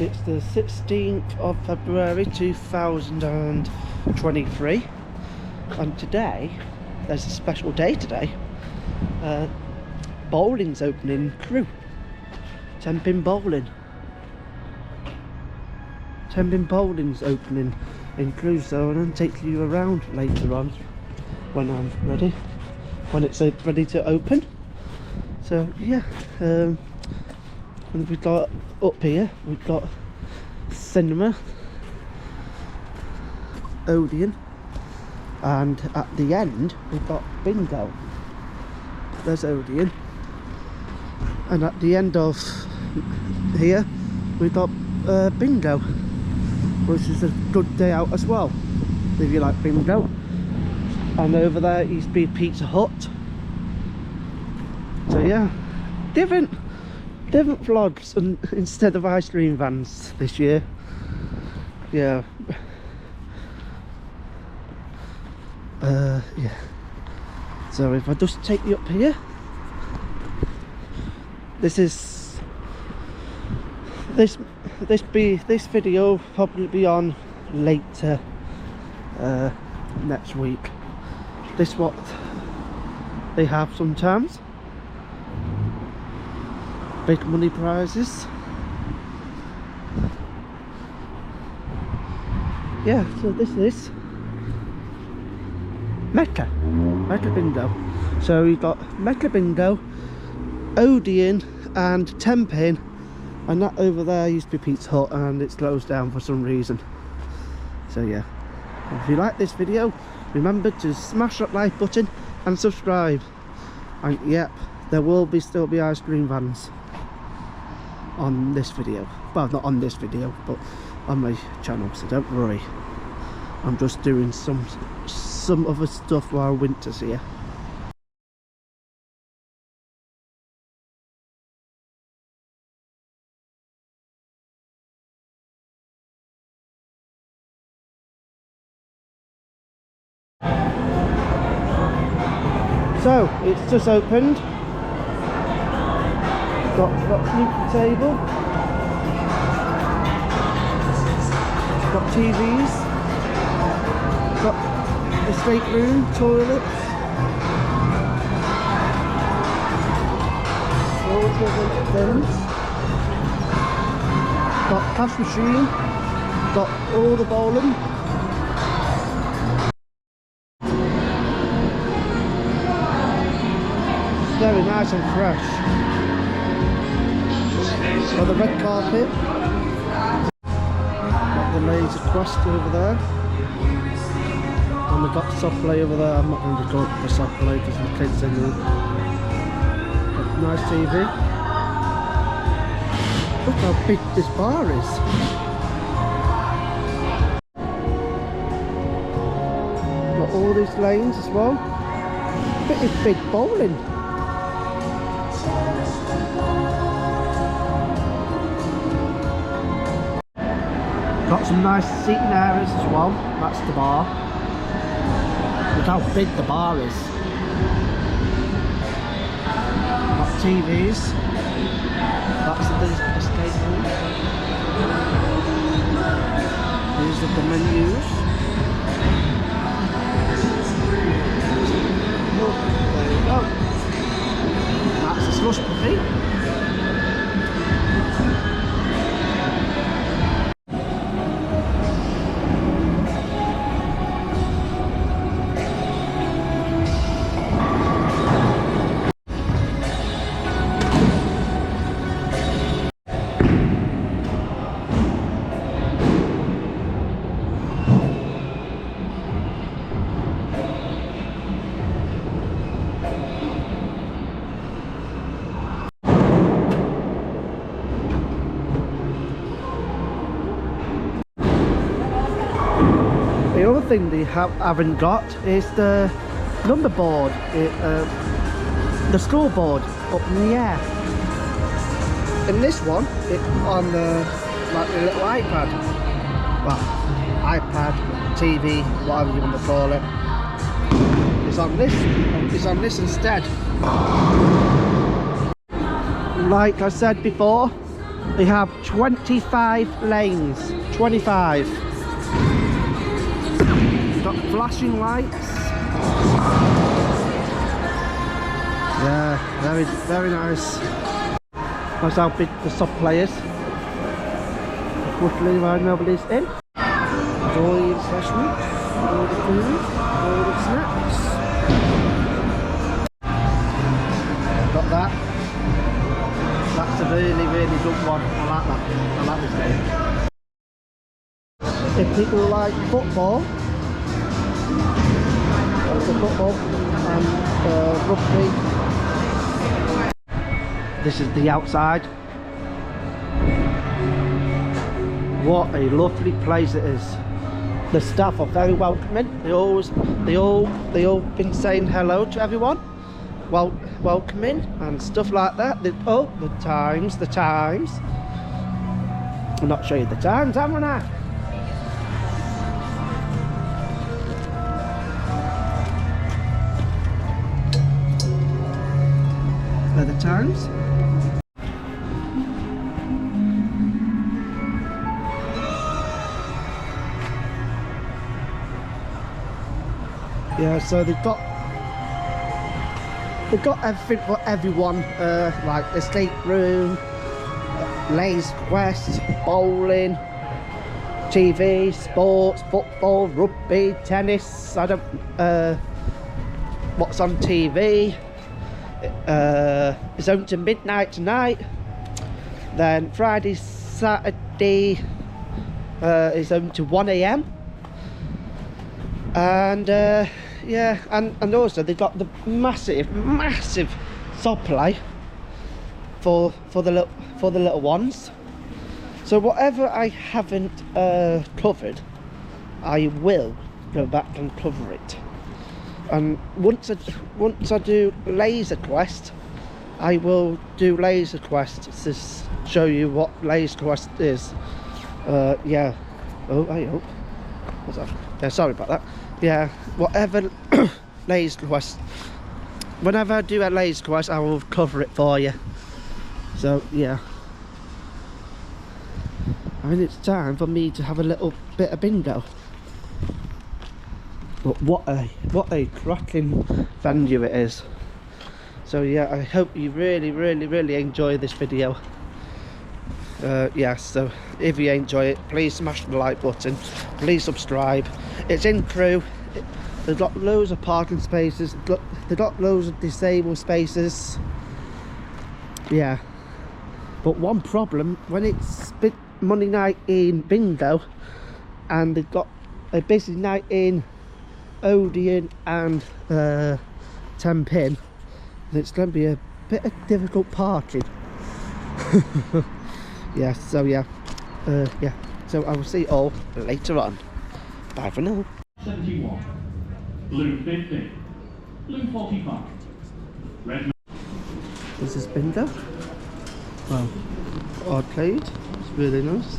It's the 16th of February 2023, and today, there's a special day today. Bowling's opening in Crewe. 10-pin bowling. 10-pin bowling's opening in Crewe, so I'm going to take you around later on when I'm ready, when it's ready to open. So yeah, and we've got up here, we've got cinema, Odeon, and at the end we've got bingo. There's Odeon, and at the end of here we've got bingo, which is a good day out as well if you like bingo. And over there used to be Pizza Hut. So yeah, different vlogs and instead of ice cream vans this year. Yeah. Yeah. So if I just take you up here, this video will probably be on later next week. This what they have sometimes. Big money prizes. Yeah, so this is Mecca Bingo. So you've got Mecca Bingo, Odeon and 10-pin, and that over there used to be Pizza Hut and it's closed down for some reason. So yeah, if you like this video, remember to smash that like button and subscribe. And yep, there will still be ice cream vans on this video. Well, not on this video, but on my channel, so don't worry. I'm just doing some other stuff while winter's here. So it's just opened. Got snooker table. Got TVs. Got the stateroom, toilets. All different things. Got cash machine. Got all the bowling. Very nice and fresh. Got the red carpet. Got the laser quest over there. And we've got soft play over there. I'm not going to record the soft play because the kids in there. Got nice TV. Look how big this bar is. Got all these lanes as well. Big bowling. Got some nice seating areas as well. That's the bar. Look how big the bar is. Got TVs. That's the escape room. These are the menus. Oh, there you go. That's the slush puppy. The other thing they haven't got is the number board, the scoreboard up in the air. In this one, it's on the like a little iPad, well, iPad, TV, whatever you want to call it. It's on this. It's on this instead. Like I said before, They have 25 lanes. 25. You've got flashing lights. Yeah, very nice. That's how big the sub players. Quickly while nobody's in. All the refreshments, all the food, all the snacks. Got that. That's a really good one. I like that. I like this game. If people like football, that's the football and rugby. This is the outside. What a lovely place it is. The staff are very welcoming. They all been saying hello to everyone, welcoming and stuff like that. The times. I'm not showing you the times, haven't I? They're the times. Yeah, so they've got everything for everyone, like escape room, Lays Quest, bowling, TV, sports, football, rugby, tennis. I don't what's on TV. It's open to midnight tonight. Then Friday, Saturday is open to 1 AM. And yeah, and also they've got the massive supply for the little ones. So whatever I haven't covered, I will go back and cover it. And once I do Laser Quest, I will do Laser Quest to show you what Laser Quest is. Yeah. Oh, I hope. What's that? Yeah, sorry about that. Yeah, whatever Laser Quest. Whenever I do a Laser Quest, I will cover it for you. So yeah. I mean, it's time for me to have a little bit of bingo. But what a cracking venue it is. So yeah, I hope you really enjoy this video. Yeah, so if you enjoy it, please smash the like button, please subscribe. It's in Crewe. They've got loads of parking spaces, they've got loads of disabled spaces. Yeah, but one problem, when it's Monday night in bingo and they've got a busy night in Odeon and 10 pin, it's going to be a bit of difficult parking. Yeah, so yeah, yeah, so I will see you all later on. Bye for now. 71, blue 50, blue 45, red. This is bingo. Well, I played. It's really nice.